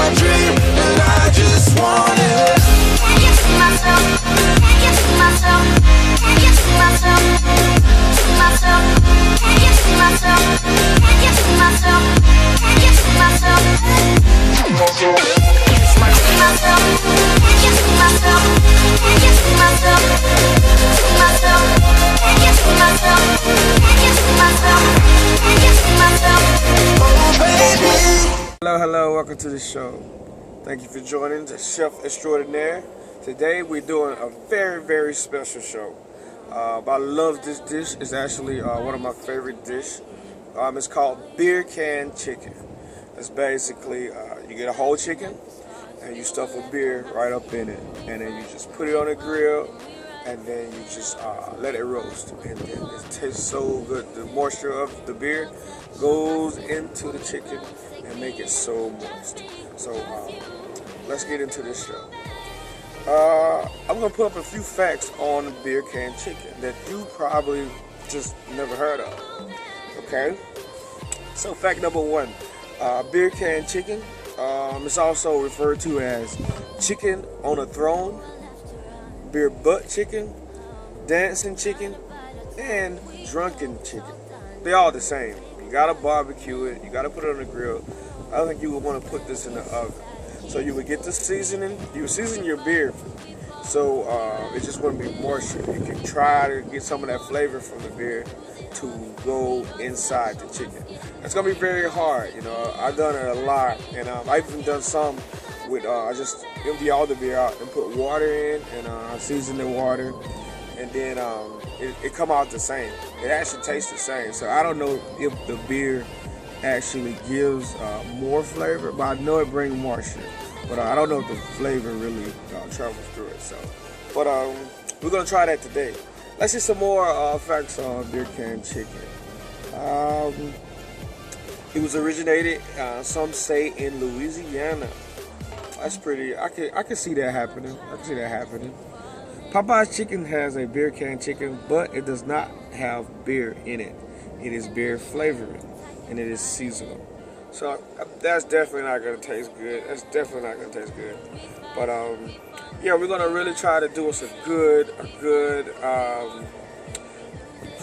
my dream, and I just want it. Can you see myself? Can you see myself? Can you see myself? See myself? Can you see myself? Can you see myself? Can you see myself? See myself? Can you see myself? Can you see myself? See myself? Can you see myself? Can you see myself? Can you see myself? Oh baby. Hello, welcome to the show. Thank you for joining the Chef Extraordinaire. Today we're doing a very special show. I love this dish. It's actually one of my favorite dishes. It's called beer can chicken. It's basically you get a whole chicken and you stuff a beer right up in it, and then you just put it on the grill, and then you just let it roast, and then it tastes so good. The moisture of the beer goes into the chicken and make it so moist. So let's get into this show. I'm gonna put up a few facts on the beer can chicken that you probably just never heard of. Okay, so fact number one, beer can chicken. It's also referred to as chicken on a throne, beer butt chicken, dancing chicken, and drunken chicken. They're all the same. You gotta barbecue it, you gotta put it on the grill. I don't think you would want to put this in the oven. So you would get the seasoning, you would season your beer, so it just wouldn't be moisture. You can try to get some of that flavor from the beer to go inside the chicken. It's gonna be very hard, you know. I've done it a lot, and I've even done some with I just empty all the beer out and put water in, and season the water, and then it come out the same. It actually tastes the same. So I don't know if the beer actually gives more flavor, but I know it brings moisture. But I don't know if the flavor really travels through it. So, but we're gonna try that today. Let's see some more facts on beer can chicken. It was originated, some say, in Louisiana. That's pretty. I can see that happening. I can see that happening. Popeye's chicken has a beer can chicken, but it does not have beer in it. It is beer flavoring, and it is seasonal. So that's definitely not gonna taste good. That's definitely not gonna taste good. But yeah, we're gonna really try to do us a good grill.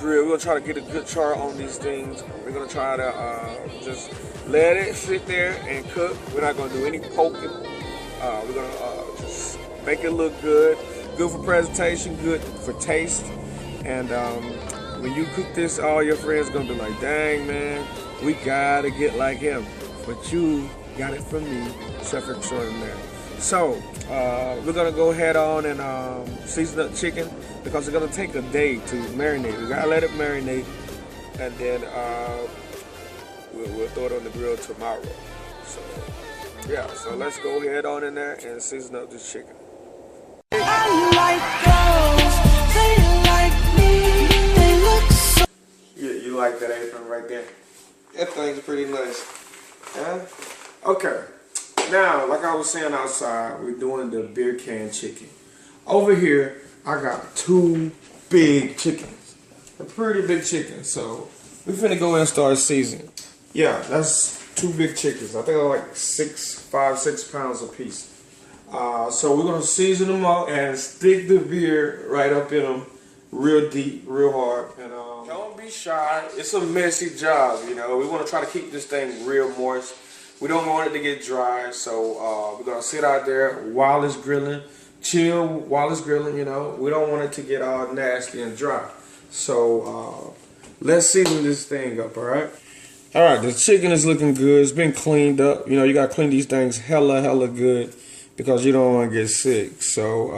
We're gonna try to get a good char on these things. We're gonna try to just let it sit there and cook. We're not gonna do any poking. We're gonna just make it look good. Good for presentation, good for taste. And when you cook this, all your friends are gonna be like, dang man, we gotta get like him. But you got it from me, Chef Extraordinaire. So we're gonna go ahead on and season up chicken, because it's gonna take a day to marinate. We gotta let it marinate, and then we'll throw it on the grill tomorrow. So yeah, so let's go ahead on in there and season up this chicken. I like girls, they like me, they look so. Yeah, you like that apron right there? That thing's pretty nice. Yeah? Okay. Now, like I was saying outside, we're doing the beer can chicken. Over here, I got two big chickens. A pretty big chicken. So we're finna go in and start seasoning. Yeah, that's two big chickens. I think they're like 5, 6 pounds a piece. So we're gonna season them up and stick the beer right up in them, real deep, real hard. And don't be shy. It's a messy job, you know. We want to try to keep this thing real moist. We don't want it to get dry, so we're gonna sit out there while it's grilling, chill while it's grilling. You know, we don't want it to get all nasty and dry. So let's season this thing up. All right. All right. The chicken is looking good. It's been cleaned up. You know, you gotta clean these things hella good, because you don't want to get sick. So,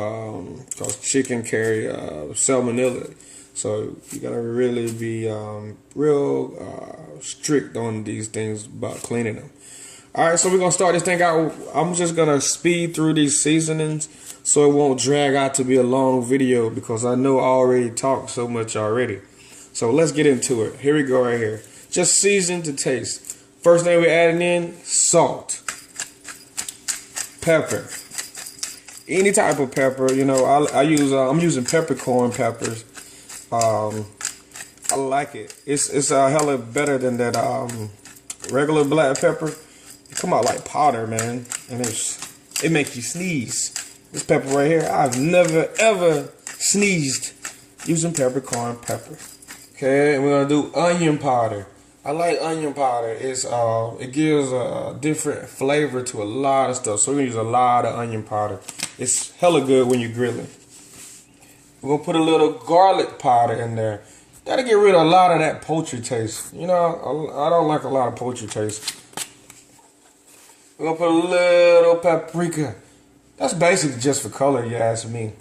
because chicken carry salmonella, so you gotta really be real strict on these things about cleaning them. All right, so we're gonna start this thing out. I'm just gonna speed through these seasonings so it won't drag out to be a long video, because I know I already talked so much already. So let's get into it. Here we go right here. Just season to taste. First thing we're adding in, salt, pepper, any type of pepper. You know, I'm using peppercorn peppers. I like it. It's a hella better than that regular black pepper. come out like powder, man, and it makes you sneeze. This pepper right here, I've never ever sneezed using peppercorn pepper. Okay, and we're gonna do onion powder. I like onion powder. It gives a different flavor to a lot of stuff. So we're gonna use a lot of onion powder. It's hella good when you're grilling. We're gonna put a little garlic powder in there. That'll get rid of a lot of that poultry taste. You know, I don't like a lot of poultry taste. We're gonna put a little paprika. That's basically just for color, you ask me.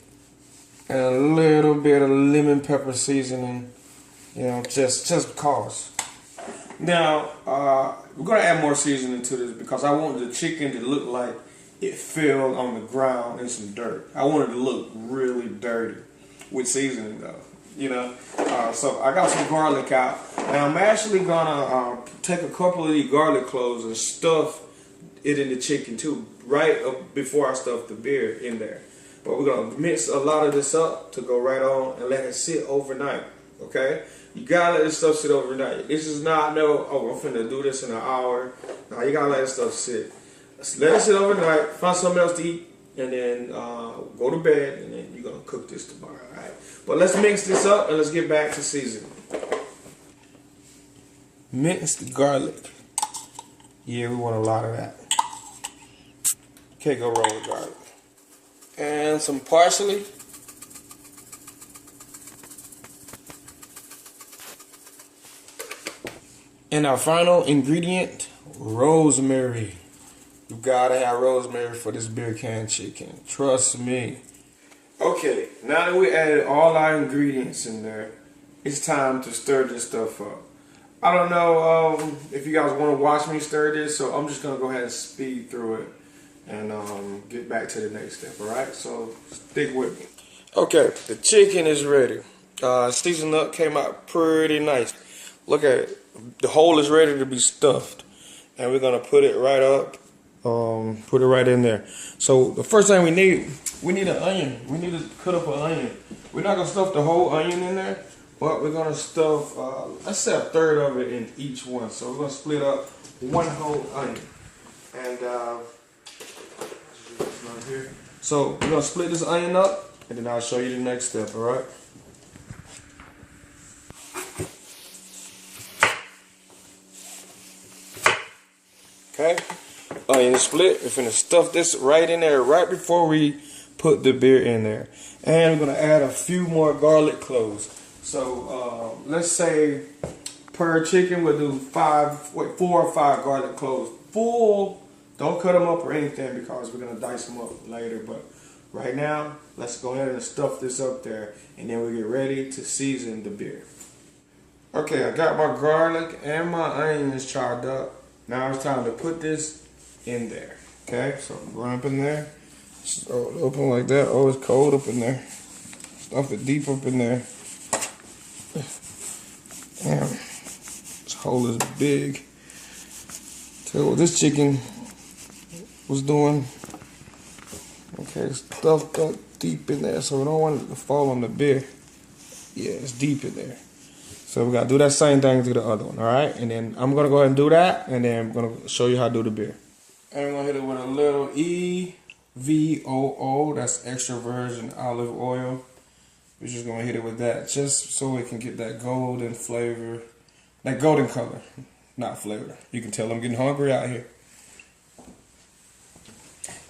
And a little bit of lemon pepper seasoning. You know, just because. Now, we're going to add more seasoning to this because I want the chicken to look like it fell on the ground in some dirt. I want it to look really dirty with seasoning though, you know. So I got some garlic out. Now I'm actually going to take a couple of these garlic cloves and stuff it in the chicken too, right up before I stuff the beer in there. But we're going to mix a lot of this up to go right on and let it sit overnight, okay? You gotta let this stuff sit overnight. This is not I'm finna do this in an hour. No, you gotta let this stuff sit. Let it sit overnight, find something else to eat, and then go to bed, and then you're gonna cook this tomorrow, alright? But let's mix this up and let's get back to seasoning. Minced garlic. Yeah, we want a lot of that. Can't go wrong with garlic. And some parsley. And our final ingredient, rosemary. You gotta have rosemary for this beer can chicken. Trust me. Okay, now that we added all our ingredients in there, it's time to stir this stuff up. I don't know if you guys want to watch me stir this, so I'm just gonna go ahead and speed through it and get back to the next step, alright? So stick with me. Okay, the chicken is ready. Seasoned up, came out pretty nice. Look at it. The hole is ready to be stuffed, and we're gonna put it right up, put it right in there. So the first thing we need an onion. We need to cut up an onion. We're not gonna stuff the whole onion in there, but we're gonna stuff, let's say a third of it in each one. So we're gonna split up one whole onion, and so we're gonna split this onion up, and then I'll show you the next step. All right. Okay, onion split. We're finna stuff this right in there right before we put the beer in there. And we're gonna add a few more garlic cloves. So let's say per chicken we'll do 4 or 5 garlic cloves. Full, don't cut them up or anything because we're gonna dice them up later. But right now, let's go ahead and stuff this up there, and then we'll get ready to season the beer. Okay, I got my garlic and my onions chopped up. Now it's time to put this in there. Okay, so going up in there. So open like that. Oh, it's cold up in there. Stuff it deep up in there. Damn, this hole is big. Tell what this chicken was doing. Okay, stuffed up deep in there, so we don't want it to fall on the beer. Yeah, it's deep in there. So we gotta do that same thing to the other one, all right? And then I'm gonna go ahead and do that, and then I'm gonna show you how to do the beer. And we're gonna hit it with a little EVOO, that's extra virgin olive oil. We're just gonna hit it with that, just so it can get that golden flavor, that golden color, not flavor. You can tell I'm getting hungry out here.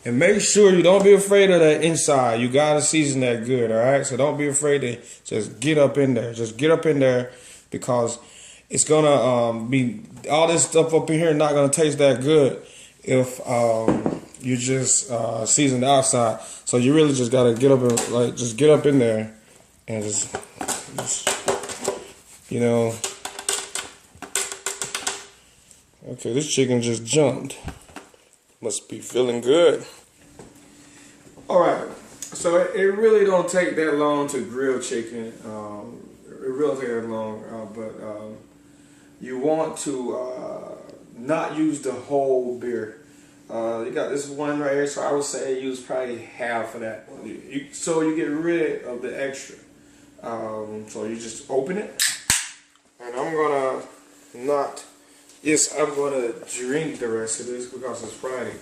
And make sure you don't be afraid of that inside. You gotta season that good, all right? So don't be afraid to just get up in there. Just get up in there, because it's gonna be all this stuff up in here not gonna taste that good if you just season the outside. So you really just gotta get up and just get up in there and just you know. Okay, this chicken just jumped. Must be feeling good. Alright, so it really don't take that long to grill chicken. It really don't take that long, but you want to not use the whole beer. You got this one right here, so I would say use probably half of that. So you get rid of the extra. So you just open it, and I'm gonna not Yes, I'm gonna drink the rest of this because it's Friday.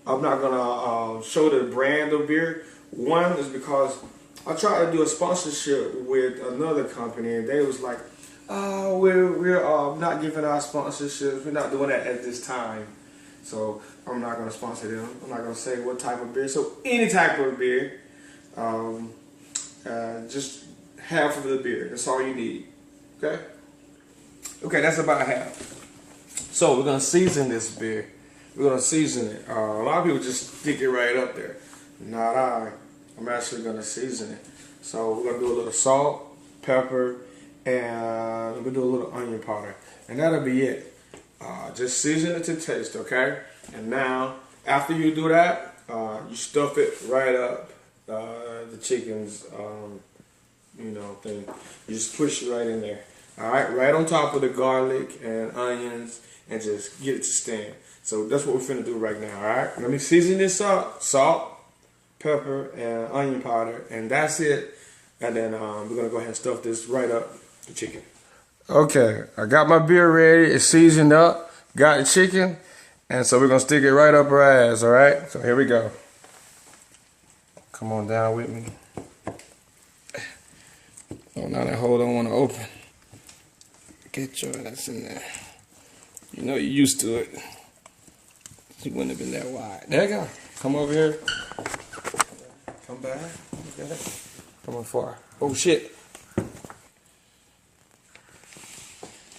I'm not gonna show the brand of beer. One is because I tried to do a sponsorship with another company, and they was like, "Oh, we're not giving our sponsorships. We're not doing that at this time." So I'm not gonna sponsor them. I'm not gonna say what type of beer. So any type of beer, just half of the beer. That's all you need. Okay. Okay, that's about half. So we're gonna season this beer. We're gonna season it. A lot of people just stick it right up there. Not I. I'm actually gonna season it. So we're gonna do a little salt, pepper, and we'll do a little onion powder, and that'll be it. Just season it to taste, okay? And now, after you do that, you stuff it right up the chicken's, thing. You just push it right in there. All right on top of the garlic and onions, and just get it to stand. So that's what we're finna do right now, all right? Let me season this up, salt, pepper, and onion powder, and that's it. And then we're gonna go ahead and stuff this right up the chicken. Okay, I got my beer ready, it's seasoned up, got the chicken, and so we're gonna stick it right up our ass, all right? So here we go. Come on down with me. Oh, now that hole don't wanna open. Get your ass in there. You know you're used to it. She wouldn't have been that wide. There you go. Come over here. Come back. Look at it. Come on far. Oh shit.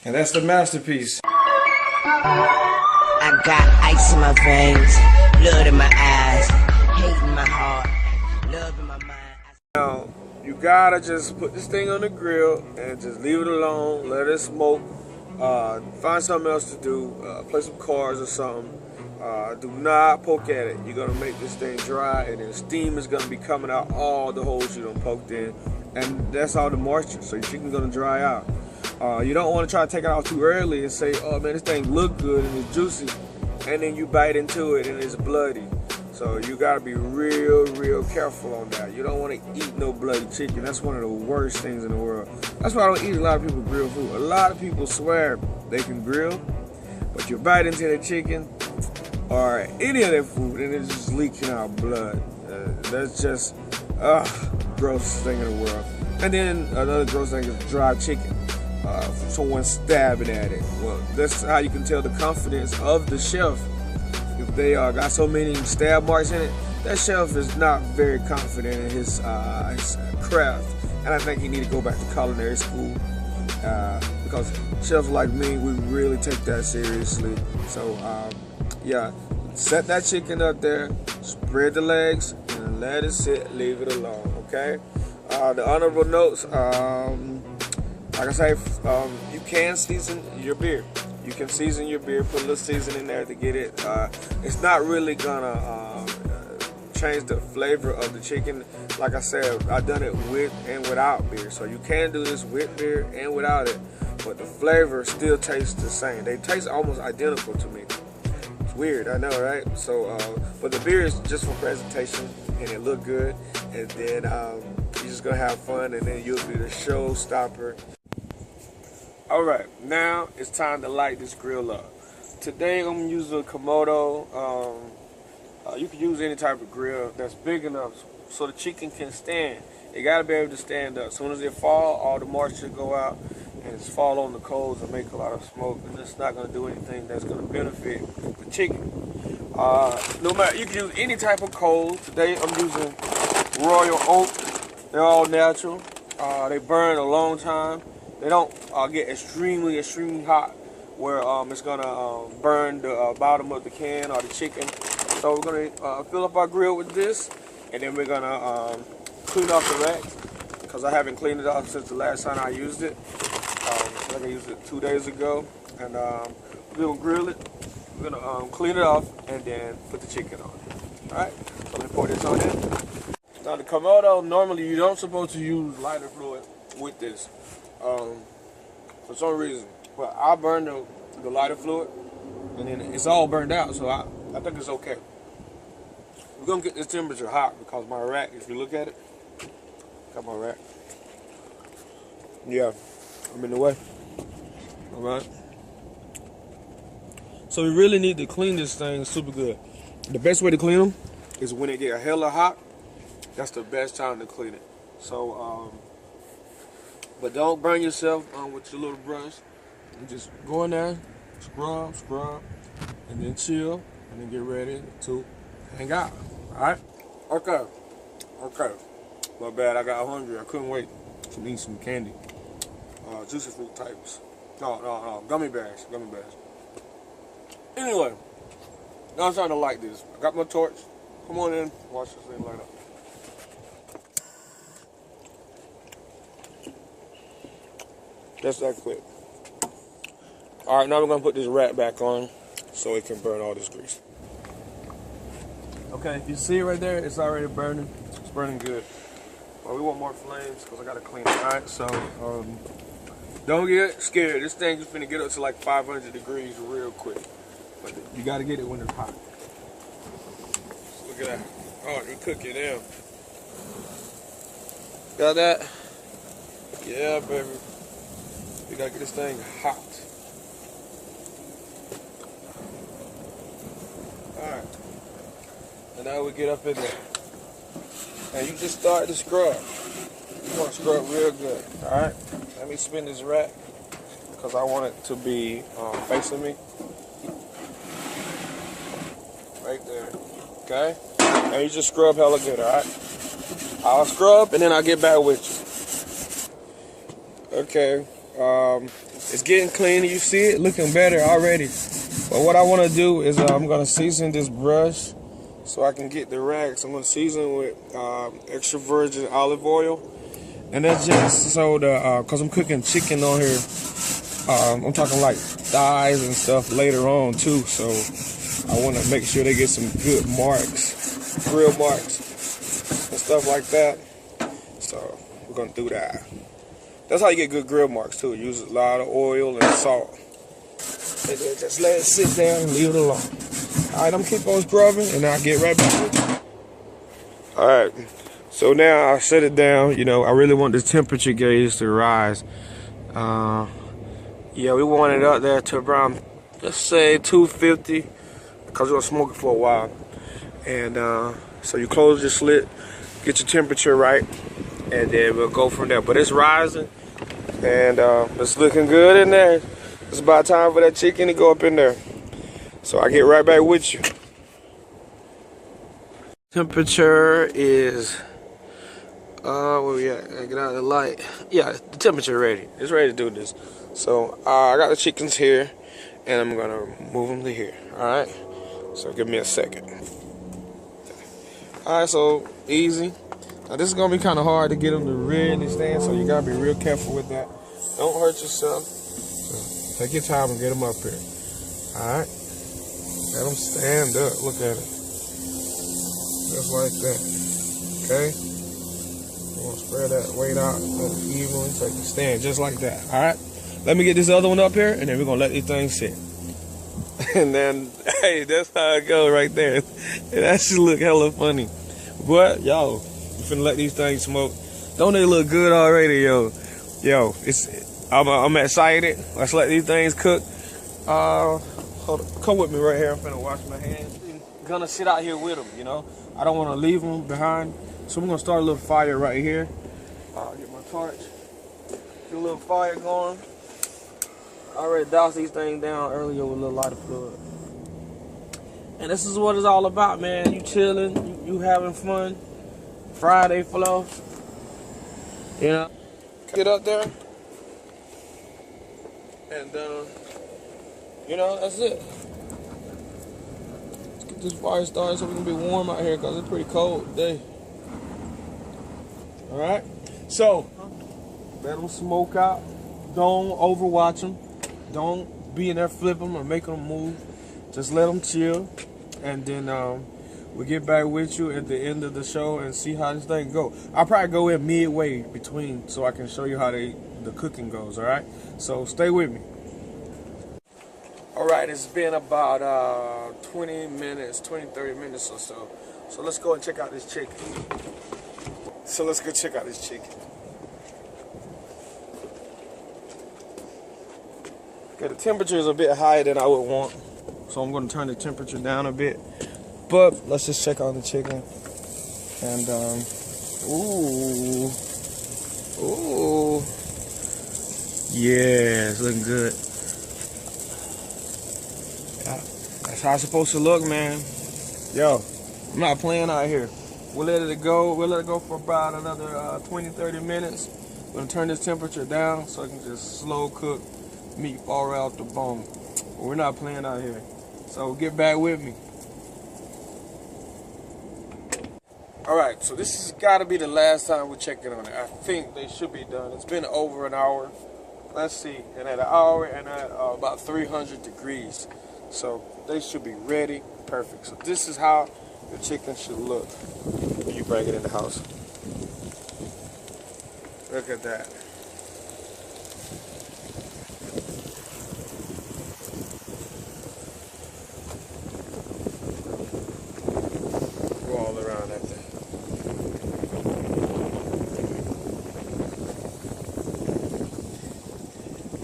And that's the masterpiece. I got ice in my veins, blood in my eyes, hate in my heart, love in my mind. Now, you gotta just put this thing on the grill and just leave it alone, let it smoke. Find something else to do, play some cards or something. Do not poke at it. You're gonna make this thing dry, and then steam is gonna be coming out all the holes you done poked in, and that's all the moisture. So your chicken's gonna dry out. You don't want to try to take it out too early and say, "Oh man, this thing look good and it's juicy," and then you bite into it and it's bloody. So you gotta be real careful on that. You don't want to eat no bloody chicken. That's one of the worst things in the world. That's why I don't eat a lot of people grill food. A lot of people swear they can grill, but you bite into the chicken or any of that food and it's just leaking out blood. That's just gross thing in the world. And then another gross thing is dry chicken. Someone stabbing at it. Well, that's how you can tell the confidence of the chef. If they got so many stab marks in it, that chef is not very confident in his craft. And I think he need to go back to culinary school because chefs like me, we really take that seriously. So yeah, set that chicken up there, spread the legs, and let it sit, leave it alone, okay? The honorable notes, like I say, you can season your beer. You can season your beer, put a little seasoning in there to get it. It's not really gonna change the flavor of the chicken. Like I said, I've done it with and without beer. So you can do this with beer and without it, but the flavor still tastes the same. They taste almost identical to me. It's weird, I know, right? So, but the beer is just for presentation and it look good. And then you're just gonna have fun, and then you'll be the showstopper. All right, now it's time to light this grill up. Today I'm gonna use a Komodo. You can use any type of grill that's big enough so the chicken can stand. It gotta be able to stand up. As soon as it fall, all the moisture go out and it's fall on the coals and make a lot of smoke, and it's not gonna do anything that's gonna benefit the chicken. No matter, you can use any type of coal. Today I'm using Royal Oak. They're all natural. They burn a long time. They don't get extremely hot where it's gonna burn the bottom of the can or the chicken. So we're gonna fill up our grill with this, and then we're gonna clean off the rack because I haven't cleaned it off since the last time I used it. So I used it 2 days ago, and we're gonna grill it. We're gonna clean it off and then put the chicken on. All right. So let me pour this on in. Now the Komodo, normally you don't supposed to use lighter fluid with this. For some reason, but I burned the lighter fluid, and then it's all burned out, so I think it's okay. We're gonna get this temperature hot because my rack, if you look at it, got my rack. Yeah, I'm in the way. All right. So we really need to clean this thing super good. The best way to clean them is when it get hella hot. That's the best time to clean it. So, but don't burn yourself with your little brush. You just go in there, scrub, and then chill, and then get ready to hang out. All right? Okay. My bad. I got hungry. I couldn't wait to eat some candy. Juicy fruit types. No. Gummy bears. Anyway, now I'm starting to like this. I got my torch. Come on in. Watch this thing light up. Just that quick. All right, now we're gonna put this rack back on so it can burn all this grease. Okay, if you see it right there, it's already burning. It's burning good. Well, we want more flames because I gotta clean it. All right, so don't get scared. This thing is finna get up to like 500 degrees real quick. But you gotta get it when it's hot. So look at that. Oh, you cook it now. Got that? Yeah, baby. We gotta get this thing hot. Alright. And now we get up in there. And you just start to scrub. You want to scrub real good. Alright? Let me spin this rack because I want it to be facing me. Right there. Okay? And you just scrub hella good, alright? I'll scrub and then I'll get back with you. Okay. It's getting clean. You see it looking better already. But what I want to do is I'm going to season this brush so I can get the racks. I'm going to season with extra virgin olive oil. And that's just so because I'm cooking chicken on here. I'm talking like thighs and stuff later on too. So I want to make sure they get some good marks, grill marks and stuff like that. So we're going to do that. That's how you get good grill marks too. Use a lot of oil and salt. And then just let it sit there and leave it alone. Alright, I'm keep on scrubbing and I'll get right back with you. Alright, so now I set it down. You know, I really want this temperature gauge to rise. Yeah, we want it up there to around, let's say 250, because we're gonna smoke it for a while. And so you close your slit, get your temperature right, and then we'll go from there. But it's rising, and it's looking good in there. It's about time for that chicken to go up in there. So I get right back with you. Temperature is, where we at? I get out of the light. Yeah, the temperature ready. It's ready to do this. So I got the chickens here, and I'm gonna move them to here. All right. So give me a second. All right. So easy. Now this is gonna be kind of hard to get them to really stand, so you gotta be real careful with that. Don't hurt yourself. So take your time and get them up here. All right. Let them stand up. Look at it. Just like that. Okay. You want to spread that weight out evenly so you can stand just like that. All right. Let me get this other one up here, and then we're gonna let these things sit. And then, hey, that's how it goes right there. That should look hella funny. But yo, we finna let these things smoke. Don't they look good already, yo? Yo, I'm excited. Let's let these things cook. Hold on, come with me right here. I'm finna wash my hands. I'm gonna sit out here with them, you know. I don't want to leave them behind, so we're gonna start a little fire right here. I'll get my torch. Get a little fire going. I already doused these things down earlier with a little lighter fluid. And this is what it's all about, man. You chilling, you having fun. Friday flow. You know. Get up there. And you know, that's it. Let's get this fire started so we can be warm out here because it's pretty cold today. Alright? So let them smoke out. Don't overwatch them. Don't be in there flipping them or making them move. Just let them chill, and then we'll get back with you at the end of the show and see how this thing go. I'll probably go in midway between so I can show you how the cooking goes. All right, so stay with me. All right, it's been about 30 minutes or so. So let's go and check out this chicken. Okay, the temperature is a bit higher than I would want. so I'm going to turn the temperature down a bit. But let's just check on the chicken. And ooh, yeah, it's looking good. Yeah, that's how it's supposed to look, man. Yo, I'm not playing out here. We'll let it go. We'll let it go for about another 20-30 minutes. We're gonna turn this temperature down so I can just slow cook meat all right out the bone. But we're not playing out here. So get back with me. All right, so this has got to be the last time we're checking on it. I think they should be done. It's been over an hour. Let's see, and at an hour and at about 300 degrees. So they should be ready, perfect. So this is how the chicken should look when you bring it in the house. Look at that. Go all around that thing.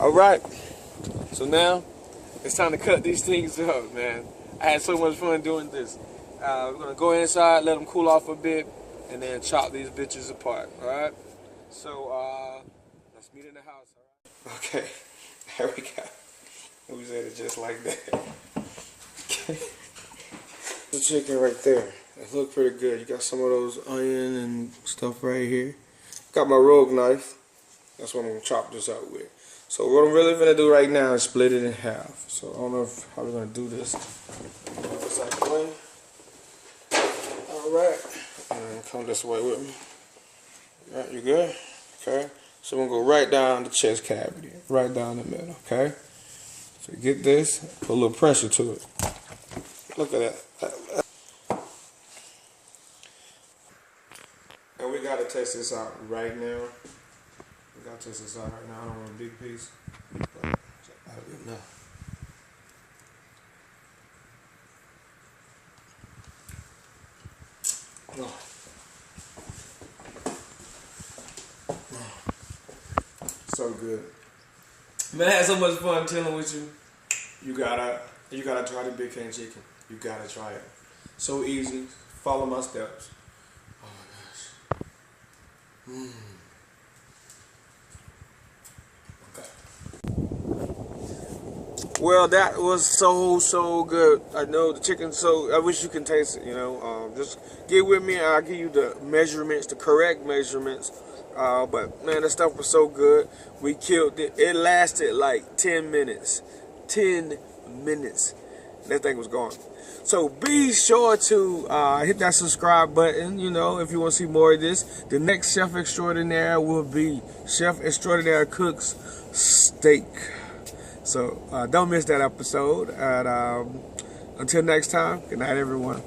All right, so now it's time to cut these things up, man. I had so much fun doing this. We're gonna go inside, let them cool off a bit, and then chop these bitches apart. All right. So let's meet in the house. All right. Okay. There we go. We said it just like that. Okay. The chicken right there. It look pretty good. You got some of those onion and stuff right here. Got my rogue knife. That's what I'm gonna chop this out with. So what I'm really gonna do right now is split it in half. So I don't know how we're gonna do this. This out the way. All right, and come this way with me. All right, you good? Okay. So we're gonna go right down the chest cavity, right down the middle. Okay. So get this, put a little pressure to it. Look at that. And we gotta test this out right now. We gotta test this out right now. I don't want a big piece, but that'll be enough. Oh. So good. Man, I had so much fun chilling with you. You gotta try the Big Can chicken. You gotta try it. So easy. Follow my steps. Oh my gosh. Well, that was so good. I know the chicken, so I wish you can taste it, you know. Just get with me and I'll give you the measurements, the correct measurements. But man, that stuff was so good. We killed it. It lasted like 10 minutes. 10 minutes. That thing was gone. So be sure to hit that subscribe button, you know, if you want to see more of this. The next Chef Extraordinaire will be Chef Extraordinaire Cooks Steak. So don't miss that episode. And until next time, good night, everyone.